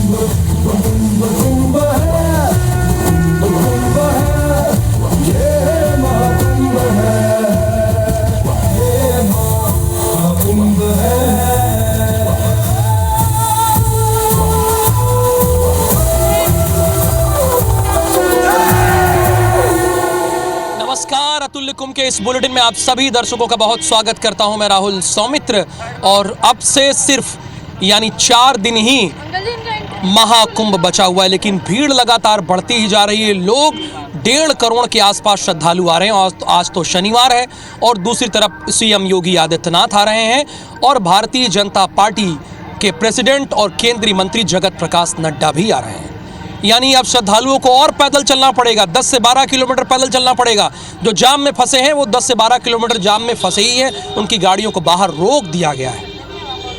नमस्कार, अतुल्य कुंभ के इस बुलेटिन में आप सभी दर्शकों का बहुत स्वागत करता हूं। मैं राहुल सौमित्र। और अब से सिर्फ यानी 4 दिन ही महाकुंभ बचा हुआ है, लेकिन भीड़ लगातार बढ़ती ही जा रही है। लोग 1.5 करोड़ के आसपास श्रद्धालु आ रहे हैं। और आज तो शनिवार है और दूसरी तरफ सीएम योगी आदित्यनाथ आ रहे हैं और भारतीय जनता पार्टी के प्रेसिडेंट और केंद्रीय मंत्री जगत प्रकाश नड्डा भी आ रहे हैं। यानी अब श्रद्धालुओं को और पैदल चलना पड़ेगा, 10 से 12 किलोमीटर पैदल चलना पड़ेगा। जो जाम में फंसे हैं वो 10 से 12 किलोमीटर जाम में फंसे ही हैं। उनकी गाड़ियों को बाहर रोक दिया गया है।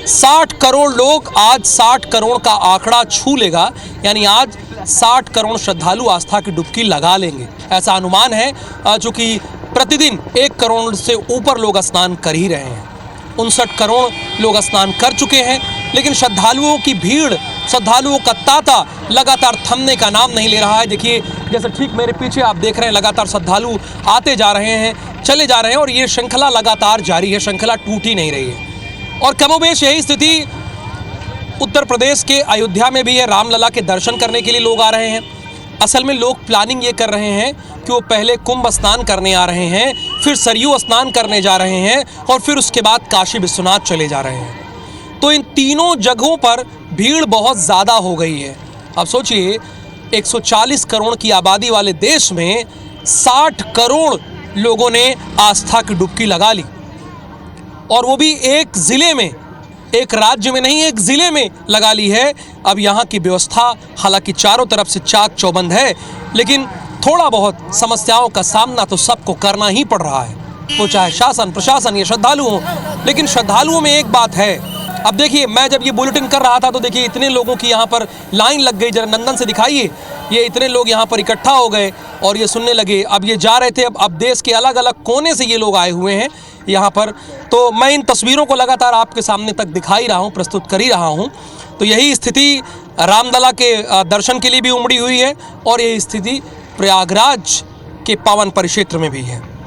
60 करोड़ लोग, आज 60 करोड़ का आंकड़ा छू लेगा। यानी आज 60 करोड़ श्रद्धालु आस्था की डुबकी लगा लेंगे, ऐसा अनुमान है। चूँकि प्रतिदिन 1 करोड़ से ऊपर लोग स्नान कर ही रहे हैं। 59 करोड़ लोग स्नान कर चुके हैं, लेकिन श्रद्धालुओं की भीड़, श्रद्धालुओं का तांता लगातार थमने का नाम नहीं ले रहा है। देखिए, जैसे ठीक मेरे पीछे आप देख रहे हैं, लगातार श्रद्धालु आते जा रहे हैं, चले जा रहे हैं और ये श्रृंखला लगातार जारी है, श्रृंखला टूट ही नहीं रही है। और कमोबेश यही स्थिति उत्तर प्रदेश के अयोध्या में भी है। रामलला के दर्शन करने के लिए लोग आ रहे हैं। असल में लोग प्लानिंग ये कर रहे हैं कि वो पहले कुंभ स्नान करने आ रहे हैं, फिर सरयू स्नान करने जा रहे हैं और फिर उसके बाद काशी विश्वनाथ चले जा रहे हैं। तो इन तीनों जगहों पर भीड़ बहुत ज़्यादा हो गई है। अब सोचिए, 140 करोड़ की आबादी वाले देश में 60 करोड़ लोगों ने आस्था की डुबकी लगा ली, और वो भी एक ज़िले में, एक राज्य में नहीं, एक ज़िले में लगा ली है। अब यहाँ की व्यवस्था हालांकि चारों तरफ से चाक चौबंद है, लेकिन थोड़ा बहुत समस्याओं का सामना तो सबको करना ही पड़ रहा है, वो चाहे शासन प्रशासन या श्रद्धालु हों। लेकिन श्रद्धालुओं में एक बात है। अब देखिए, मैं जब ये बुलेटिन कर रहा था तो देखिए इतने लोगों की यहाँ पर लाइन लग गई। जरा नंदन से दिखाइए, ये इतने लोग यहाँ पर इकट्ठा हो गए और ये सुनने लगे। अब ये जा रहे थे, अब देश के अलग अलग कोने से ये लोग आए हुए हैं यहाँ पर। तो मैं इन तस्वीरों को लगातार आपके सामने तक दिखा ही रहा हूँ, प्रस्तुत कर ही रहा हूँ। तो यही स्थिति रामलला के दर्शन के लिए भी उमड़ी हुई है और यही स्थिति प्रयागराज के पावन परिक्षेत्र में भी है।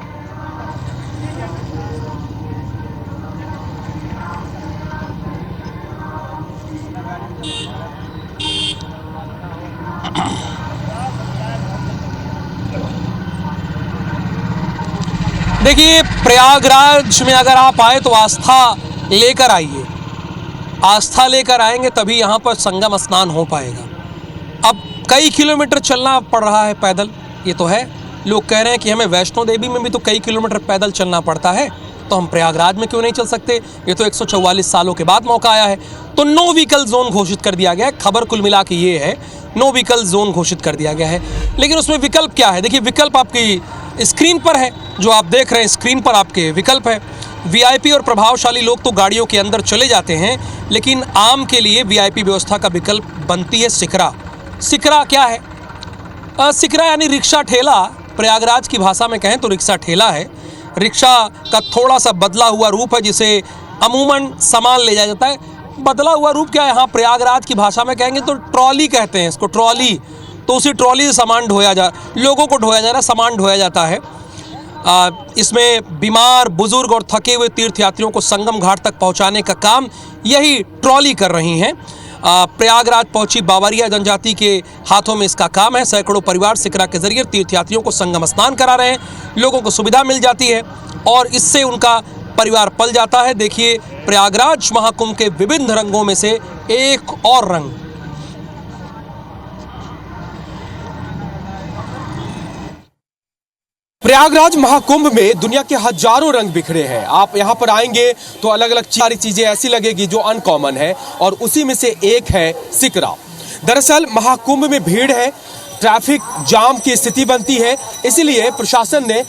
देखिए, प्रयागराज में अगर आप आए तो आस्था लेकर आइए। आस्था लेकर आएंगे तभी यहाँ पर संगम स्नान हो पाएगा। अब कई किलोमीटर चलना पड़ रहा है पैदल, ये तो है। लोग कह रहे हैं कि हमें वैष्णो देवी में भी तो कई किलोमीटर पैदल चलना पड़ता है, तो हम प्रयागराज में क्यों नहीं चल सकते? ये तो 144 सालों के बाद मौका आया है। तो नो व्हीकल जोन घोषित कर दिया गया है। खबर कुल मिला के ये है, नो व्हीकल जोन घोषित कर दिया गया है। लेकिन उसमें विकल्प क्या है? देखिए, विकल्प आपकी स्क्रीन पर है, जो आप देख रहे हैं स्क्रीन पर आपके विकल्प है। वीआईपी और प्रभावशाली लोग तो गाड़ियों के अंदर चले जाते हैं, लेकिन आम के लिए वीआईपी व्यवस्था का विकल्प बनती है सिकरा। सिकरा क्या है? सिकरा यानी रिक्शा ठेला। प्रयागराज की भाषा में कहें तो रिक्शा ठेला है। रिक्शा का थोड़ा सा बदला हुआ रूप है, जिसे अमूमन सामान ले जाया जाता है। बदला हुआ रूप क्या है? हाँ, प्रयागराज की भाषा में कहेंगे तो ट्रॉली कहते हैं इसको, ट्रॉली। तो उसी ट्रॉली से सामान लोगों को ढोया जा रहा है, सामान ढोया जाता है। इसमें बीमार, बुजुर्ग और थके हुए तीर्थयात्रियों को संगम घाट तक पहुंचाने का काम यही ट्रॉली कर रही हैं। प्रयागराज पहुंची बावरिया जनजाति के हाथों में इसका काम है। सैकड़ों परिवार सिकरा के जरिए तीर्थयात्रियों को संगम स्नान करा रहे हैं। लोगों को सुविधा मिल जाती है और इससे उनका परिवार पल जाता है। देखिए, प्रयागराज महाकुंभ के विभिन्न रंगों में से एक और रंग। प्रयागराज महाकुंभ में दुनिया के हजारों रंग बिखरे हैं। आप यहाँ पर आएंगे तो अलग अलग सारी चीजें ऐसी लगेगी जो अनकॉमन है, और उसी में से एक है सिकरा। दरअसल महाकुंभ में भीड़ है, ट्रैफिक जाम की स्थिति बनती है, इसलिए प्रशासन ने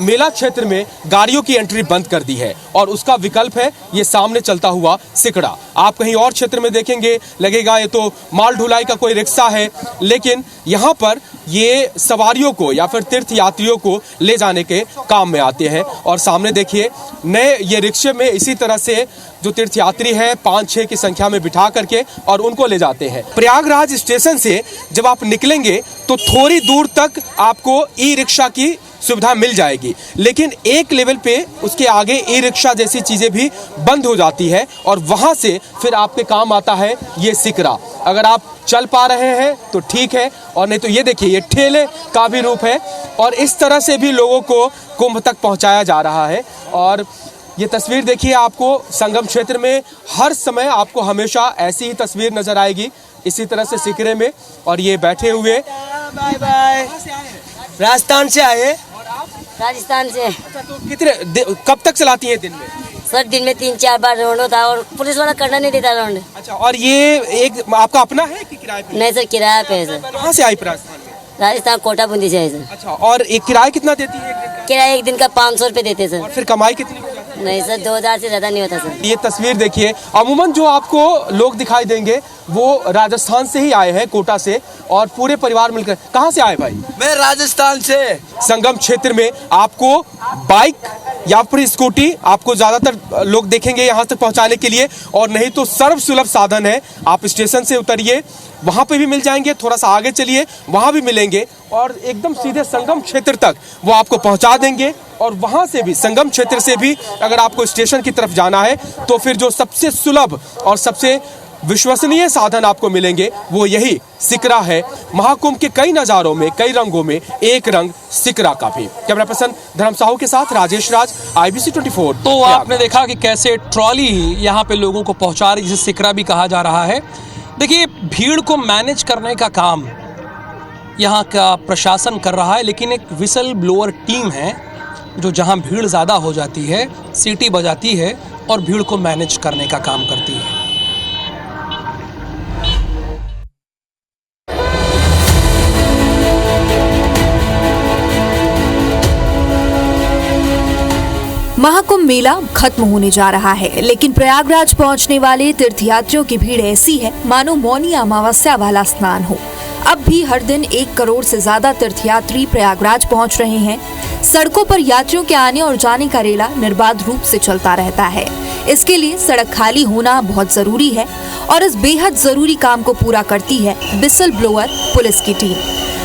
मेला क्षेत्र में गाड़ियों की एंट्री बंद कर दी है। और उसका विकल्प है ये सामने चलता हुआ सिकड़ा। आप कहीं और क्षेत्र में देखेंगे लगेगा ये तो माल ढुलाई का कोई रिक्शा है, लेकिन यहाँ पर ये सवारियों को या फिर तीर्थ यात्रियों को ले जाने के काम में आते हैं। और सामने देखिए नए ये रिक्शे में इसी तरह से जो तीर्थयात्री हैं 5-6 की संख्या में बिठा करके और उनको ले जाते हैं। प्रयागराज स्टेशन से जब आप निकलेंगे तो थोड़ी दूर तक आपको ई रिक्शा की सुविधा मिल जाएगी, लेकिन एक लेवल पे उसके आगे ई रिक्शा जैसी चीजें भी बंद हो जाती है और वहां से फिर आपके काम आता है ये सिकरा। अगर आप चल पा रहे हैं तो ठीक है, और नहीं तो ये देखिए ये ठेले का भी रूप है और इस तरह से भी लोगों को कुंभ तक पहुंचाया जा रहा है। और ये तस्वीर देखिए आपको संगम क्षेत्र में हर समय आपको हमेशा ऐसी ही तस्वीर नजर आएगी, इसी तरह से सिकरे में। और ये बैठे हुए बाय बाय राजस्थान से आए। राजस्थान से। अच्छा, तो कितने कब तक चलाती हैं दिन में? सर दिन में 3-4 बार राउंड होता है और पुलिस वाला करना नहीं देता राउंड। अच्छा, और ये एक आपका अपना है कि किराए पे? नहीं सर किराया पे है सर। कहाँ से आई राजस्थान में? राजस्थान कोटा बूंदी से है सर। अच्छा, और एक किराया कितना देती है एक दिन का? किराया एक दिन का 500 रुपये देते सर। और फिर कमाई कितनी हो जाती है? नहीं सर 2000 से ज्यादा नहीं होता सर। ये तस्वीर देखिए, अमूमन जो आपको लोग दिखाई देंगे वो राजस्थान से ही आए हैं, कोटा से, और पूरे परिवार मिलकर। कहाँ से आए भाई? मैं राजस्थान से। संगम क्षेत्र में आपको बाइक या फिर स्कूटी आपको ज्यादातर लोग देखेंगे यहाँ तक पहुँचाने के लिए, और नहीं तो सर्वसुलभ साधन है। आप स्टेशन से उतरिए वहाँ पे भी मिल जाएंगे, थोड़ा सा आगे चलिए वहाँ भी मिलेंगे, और एकदम सीधे संगम क्षेत्र तक वो आपको पहुँचा देंगे। और वहाँ से भी संगम क्षेत्र से भी अगर आपको स्टेशन की तरफ जाना है तो फिर जो सबसे सुलभ और सबसे विश्वसनीय साधन आपको मिलेंगे वो यही सिकरा है। महाकुंभ के कई नज़ारों में, कई रंगों में एक रंग सिकरा का भी। कैमरा पर्सन धर्म साहू के साथ राजेश राज, IBC 24। तो आपने देखा कि कैसे ट्रॉली यहाँ पे लोगों को पहुँचा रही, जिसे सिकरा भी कहा जा रहा है। देखिए भीड़ को मैनेज करने का काम यहाँ का प्रशासन कर रहा है, लेकिन एक विसल ब्लोअर टीम है जो जहाँ भीड़ ज़्यादा हो जाती है सीटी बजाती है और भीड़ को मैनेज करने का काम करती है। महाकुंभ मेला खत्म होने जा रहा है, लेकिन प्रयागराज पहुंचने वाले तीर्थयात्रियों की भीड़ ऐसी है मानो मौनी अमावस्या वाला स्नान हो। अब भी हर दिन 1 करोड़ से ज्यादा तीर्थयात्री प्रयागराज पहुंच रहे हैं। सड़कों पर यात्रियों के आने और जाने का रेला निर्बाध रूप से चलता रहता है। इसके लिए सड़क खाली होना बहुत जरूरी है और इस बेहद जरूरी काम को पूरा करती है विसल ब्लोअर पुलिस की टीम।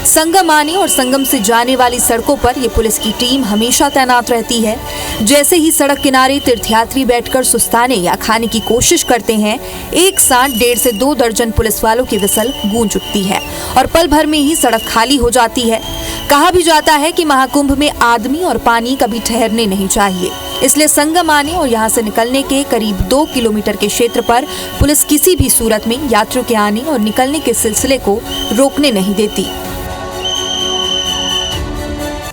संगम आने और संगम से जाने वाली सड़कों पर ये पुलिस की टीम हमेशा तैनात रहती है। जैसे ही सड़क किनारे तीर्थयात्री बैठकर सुस्ताने या खाने की कोशिश करते हैं, एक साथ 1.5 से 2 दर्जन पुलिस वालों की विसल गूंज उठती है और पल भर में ही सड़क खाली हो जाती है। कहा भी जाता है कि महाकुंभ में आदमी और पानी कभी ठहरने नहीं चाहिए, इसलिए संगम आने और यहाँ से निकलने के करीब 2 किलोमीटर के क्षेत्र पर पुलिस किसी भी सूरत में यात्रियों के आने और निकलने के सिलसिले को रोकने नहीं देती।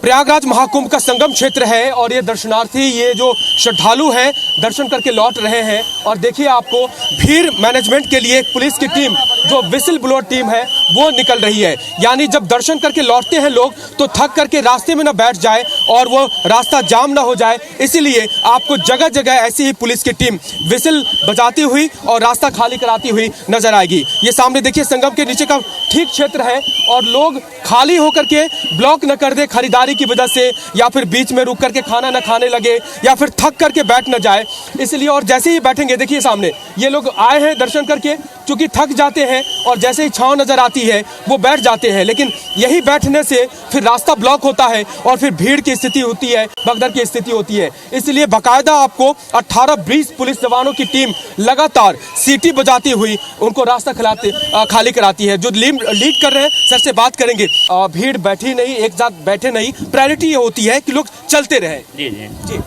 प्रयागराज महाकुंभ का संगम क्षेत्र है और ये दर्शनार्थी, ये जो श्रद्धालु हैं दर्शन करके लौट रहे हैं। और देखिए आपको भीड़ मैनेजमेंट के लिए एक पुलिस की टीम जो विसल ब्लोअर टीम है वो निकल रही है। यानी जब दर्शन करके लौटते हैं लोग तो थक करके रास्ते में ना बैठ जाए और वो रास्ता जाम ना हो जाए, इसीलिए आपको जगह जगह ऐसी ही पुलिस की टीम विसल बजाती हुई और रास्ता खाली कराती हुई नजर आएगी। ये सामने देखिए संगम के नीचे का ठीक क्षेत्र है और लोग खाली होकर के ब्लॉक न कर दे खरीदारी की वजह से, या फिर बीच में रुक करके खाना न खाने लगे, या फिर थक करके बैठ न जाए, इसलिए। और जैसे ही बैठेंगे देखिए सामने ये लोग आए हैं दर्शन करके, क्योंकि थक जाते हैं और जैसे ही छांव नजर आती है वो बैठ जाते हैं, लेकिन यही बैठने से फिर रास्ता ब्लॉक होता है और फिर भीड़ की स्थिति होती है, भगदड़ की स्थिति होती है। इसलिए बाकायदा आपको 18-20 पुलिस जवानों की टीम लगातार सीटी बजाती हुई उनको रास्ता खाली कराती है। जो लीड कर रहे हैं सर से बात करेंगे। भीड़ बैठी नहीं, एक साथ बैठे नहीं, प्रायोरिटी ये होती है कि लोग चलते रहे। जी जी जी,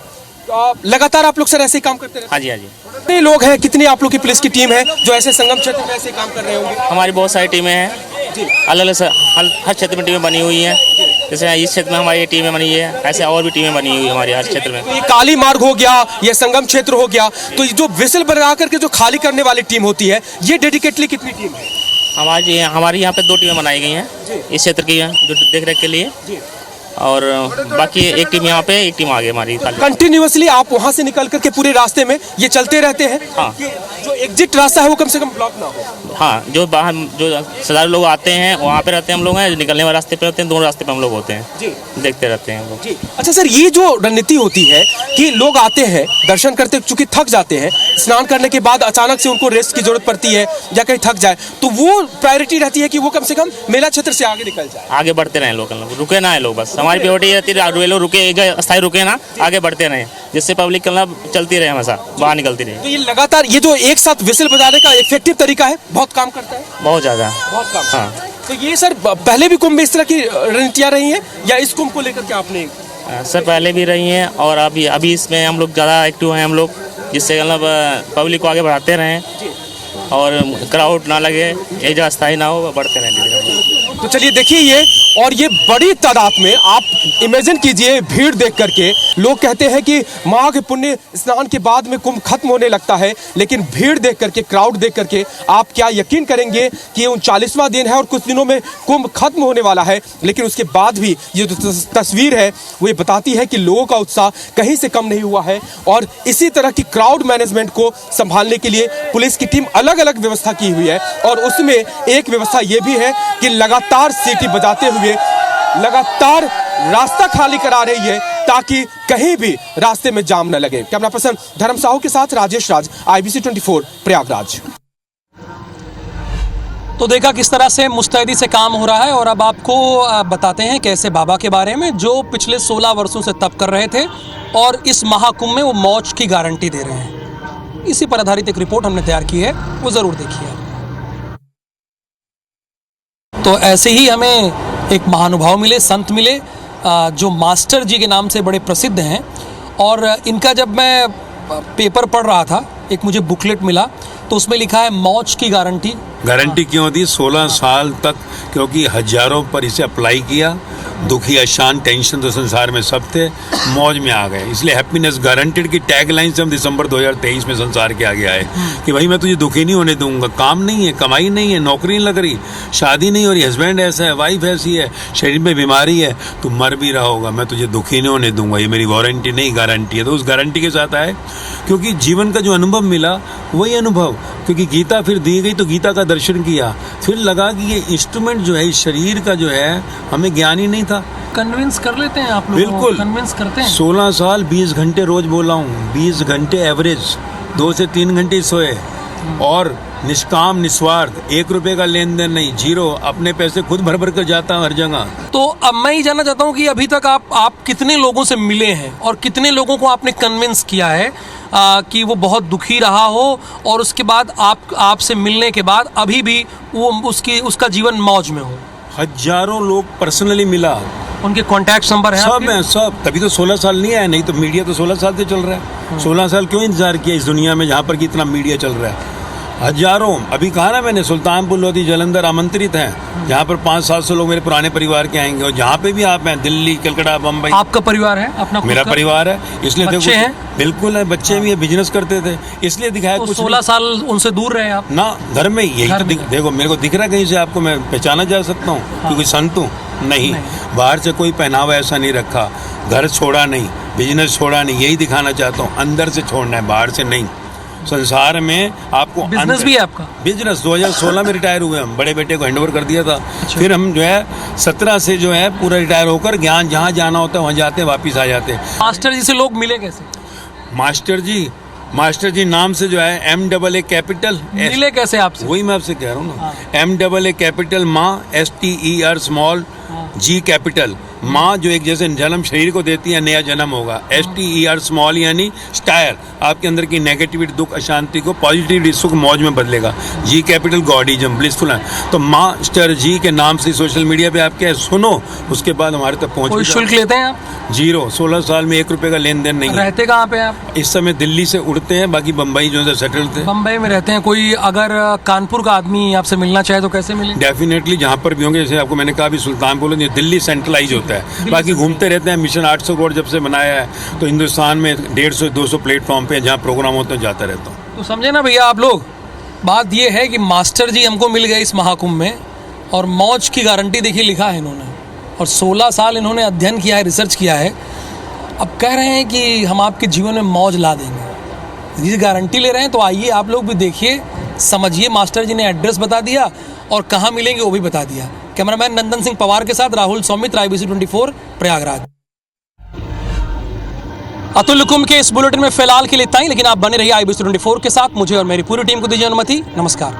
लगातार आप लोग सर ऐसे ही काम करते रहते हैं? हाँ जी हाँ जी। कितने लोग हैं, कितनी आप लोग की पुलिस की टीम है जो ऐसे संगम क्षेत्र में ऐसे काम कर रहे होंगे? हमारी बहुत सारी टीमें हैं जी, अलग अलग हर क्षेत्र में टीमें बनी हुई हैं। जैसे इस क्षेत्र में हमारी टीमें बनी है, ऐसे और भी टीमें बनी हुई है हमारे हर क्षेत्र में। तो ये काली मार्ग हो गया, ये संगम क्षेत्र हो गया, तो ये जो विसल बना करके जो खाली करने वाली टीम होती है ये डेडिकेटली कितनी टीम है? हमारी यहाँ पे 2 टीमें बनाई गई हैं इस क्षेत्र की जो देख रेख के लिए, और बाकी एक टीम यहाँ पे, एक टीम आगे हमारी। कंटिन्यूअसली आप वहाँ से निकल करके पूरे रास्ते में ये चलते रहते हैं हाँ। कि जो एग्जिट रास्ता है वो कम से कम ब्लॉक ना हो। हाँ, जो बाहर जो श्रद्धालु लोग आते हैं वहाँ पे रहते हैं हम लोग हैं, जो निकलने वाले रास्ते पे रहते हैं, दोनों रास्ते पे हम लोग होते हैं जी। देखते रहते हैं हम लोग। जी अच्छा सर, ये जो रणनीति होती है कि लोग आते हैं दर्शन करते चूंकि थक जाते हैं, स्नान करने के बाद अचानक से उनको रेस्ट की जरूरत पड़ती है या कहीं थक जाए, तो वो प्रायोरिटी रहती है कि वो कम से कम मेला क्षेत्र से आगे निकल जाए, आगे बढ़ते रहें लोग, रुके ना है लोग, बस हमारी प्रायोरिटी रहती है लोग रुके, एक जगह स्थायी रुके ना, आगे बढ़ते रहें, जिससे पब्लिक चलती रहे, हमेशा बाहर निकलती रहे। तो ये लगातार ये जो एक साथ विसिल बजाने का इफेक्टिव तरीका है, बहुत काम करता है, बहुत ज़्यादा। बहुत काम। हाँ, तो ये सर पहले भी कुंभ में इस तरह की रणनीतियाँ रही हैं या इस कुंभ को लेकर के आपने? सर पहले भी रही हैं और अभी इसमें हम लोग ज़्यादा एक्टिव हैं हम लोग, जिससे मतलब पब्लिक को आगे बढ़ाते रहें और क्राउड ना लगे, एक जगह स्थायी ना हो, बढ़ते रहें धीरे-धीरे। तो चलिए देखिए ये, और ये बड़ी तादाद में आप इमेजिन कीजिए भीड़ देख करके। लोग कहते हैं कि माँ के पुण्य स्नान के बाद में कुंभ खत्म होने लगता है, लेकिन भीड़ देख करके, क्राउड देख करके आप क्या यकीन करेंगे कि 39वां दिन है और कुछ दिनों में कुंभ खत्म होने वाला है, लेकिन उसके बाद भी ये जो तस्वीर है वो ये बताती है कि लोगों का उत्साह कहीं से कम नहीं हुआ है। और इसी तरह की क्राउड मैनेजमेंट को संभालने के लिए पुलिस की टीम अलग अलग व्यवस्था की हुई है, और उसमें एक व्यवस्था ये भी है कि लगातार सीटी बजाते हुए लगातार रास्ता खाली करा रही है ताकि कहीं भी रास्ते में जाम न लगे। कैमरा पर्सन धर्म साहू के साथ राजेश राज, IBC 24 प्रयागराज। तो देखा किस तरह से मुस्तैदी से काम हो रहा है, और अब आपको बताते हैं कैसे बाबा के बारे में, जो पिछले 16 वर्षों से तप कर रहे थे और इस महाकुंभ में वो मौज की गारंटी दे रहे हैं। इसी पर आधारित एक रिपोर्ट हमने तैयार की है, वो ज़रूर देखिए। तो ऐसे ही हमें एक महानुभाव मिले, संत मिले, जो मास्टर जी के नाम से बड़े प्रसिद्ध हैं, और इनका जब मैं पेपर पढ़ रहा था, एक मुझे बुकलेट मिला तो उसमें लिखा है मौज की गारंटी। गारंटी क्यों होती? 16 साल तक, क्योंकि हजारों पर इसे अप्लाई किया, दुखी अशांत टेंशन तो संसार में सब थे, मौज में आ गए, इसलिए हैप्पीनेस गारंटेड की टैग लाइन से हम दिसंबर 2023 में संसार के आगे आए कि भाई मैं तुझे दुखी नहीं होने दूंगा। काम नहीं है, कमाई नहीं है, नौकरी नहीं लग रही, शादी नहीं हो रही, हस्बैंड ऐसा है, वाइफ ऐसी है, शरीर में बीमारी है, तू मर भी रहा होगा, मैं तुझे दुखी नहीं होने दूंगा। ये मेरी वारंटी नहीं, गारंटी है। तो उस गारंटी के साथ आए, क्योंकि जीवन का जो अनुभव मिला वही अनुभव, क्योंकि गीता फिर दी गई तो गीता का दर्शन किया, फिर लगा कि ये इंस्ट्रूमेंट जो है इस शरीर का जो है हमें ज्ञान ही नहीं था। कन्विंस कर लेते हैं आप लोग? बिल्कुल कन्विंस करते हैं। 16 साल 20 घंटे रोज बोला हूँ, 20 घंटे एवरेज, 2 से 3 घंटे सोए, और निष्काम निस्वार्थ, 1 रुपए का लेन देन नहीं, जीरो, अपने पैसे खुद भर भर कर जाता हूँ हर जगह। तो अब मैं ये जानना चाहता हूँ कि अभी तक आप कितने लोगों से मिले हैं और कितने लोगों को आपने कन्विंस किया है कि वो बहुत दुखी रहा हो, और उसके बाद आपसे मिलने के बाद अभी भी वो उसका जीवन मौज में हो? हजारों लोग पर्सनली मिला, उनके कॉन्टैक्ट नंबर है सब हैं, सब। तभी तो 16 साल नहीं आया, नहीं तो मीडिया तो 16 साल से चल रहा है। 16 साल क्यों इंतजार किया इस दुनिया में जहाँ पर कि इतना मीडिया चल रहा है? हजारों, अभी कहा ना मैंने, सुल्तानपुर लोधी जालंधर आमंत्रित हैं, जहाँ पर 500-700 लोग मेरे पुराने परिवार के आएंगे, और जहाँ पे भी आप हैं, दिल्ली, कलकत्ता, बम्बई। आपका परिवार है अपना? मेरा परिवार है, इसलिए बच्चे हैं? बिल्कुल है, बच्चे भी है, बिजनेस करते थे, इसलिए दिखाया। तो कुछ 16 साल उनसे दूर रहे आप ना, घर में यही तो देखो, मेरे को दिख रहा है कहीं से आपको मैं पहचाना जा सकता हूँ क्योंकि संत हूँ? नहीं, बाहर से कोई पहनावा ऐसा नहीं रखा, घर छोड़ा नहीं, बिजनेस छोड़ा नहीं, यही दिखाना चाहता हूँ, अंदर से छोड़ना है, बाहर से नहीं। संसार में आपको बिजनेस भी है आपका? बिजनेस 2016 में रिटायर हुए हम, बड़े बेटे को हैंडओवर कर दिया था। अच्छा। फिर हम जो है 17 से जो है पूरा रिटायर होकर ज्ञान जहाँ जाना होता है वहाँ जाते, वापिस आ जाते। मास्टर जी से लोग मिले कैसे? मास्टर जी नाम से जो है MAA कैपिटल, मिले कैसे आपसे? वही मैं आपसे कह रहा हूँ ना, MAA कैपिटल माँ, STER स्मॉल, G कैपिटल, माँ जो एक जैसे जन्म शरीर को देती है, नया जन्म होगा, STER स्मॉल यानी स्टायर, आपके अंदर की नेगेटिविटी, दुख, अशांति को पॉजिटिविटी, सुख, मौज में बदलेगा। G कैपिटल गॉडिज्म, ब्लिसफुल है। तो मास्टर जी के नाम से सोशल मीडिया पे आप क्या सुनो, उसके बाद हमारे तक पहुँच। कोई शुल्क लेते हैं आप? जीरो, 16 साल में 1 रुपए का लेन देन नहीं। रहते कहाँ पे आप इस समय? दिल्ली से उड़ते हैं, बाकी बम्बई जो है सेटल थे। बम्बई में रहते हैं। कोई अगर कानपुर का आदमी आपसे मिलना चाहे तो कैसे मिले? डेफिनेटली जहाँ पर भी होंगे, जैसे आपको मैंने कहा, भी सुल्तानपुर दिल्ली सेंट्रलाइज होता है, बाकी घूमते रहते हैं। मिशन 800 करोड़ जब से बनाया है तो हिंदुस्तान में 150-200 प्लेटफॉर्म पे जहाँ प्रोग्राम होते हैं जाता रहता हूँ। तो समझे ना भैया आप लोग, बात ये है कि मास्टर जी हमको मिल गए इस महाकुंभ में, और मौज की गारंटी देखिए लिखा है इन्होंने। और 16 साल इन्होंने अध्ययन किया है, रिसर्च किया है, अब कह रहे हैं कि हम आपके जीवन में मौज ला देंगे। ये गारंटी ले रहे हैं, तो आइए आप लोग भी देखिए, समझिए। मास्टर जी ने एड्रेस बता दिया और कहाँ मिलेंगे वो भी बता दिया। कैमरामैन नंदन सिंह पवार के साथ राहुल सौमित्र, IBC 24 प्रयागराज। अतुल कुंभ के इस बुलेटिन में फिलहाल के लिए इतना ही, लेकिन आप बने रहिए IBC 24 के साथ। मुझे और मेरी पूरी टीम को दीजिए अनुमति। नमस्कार।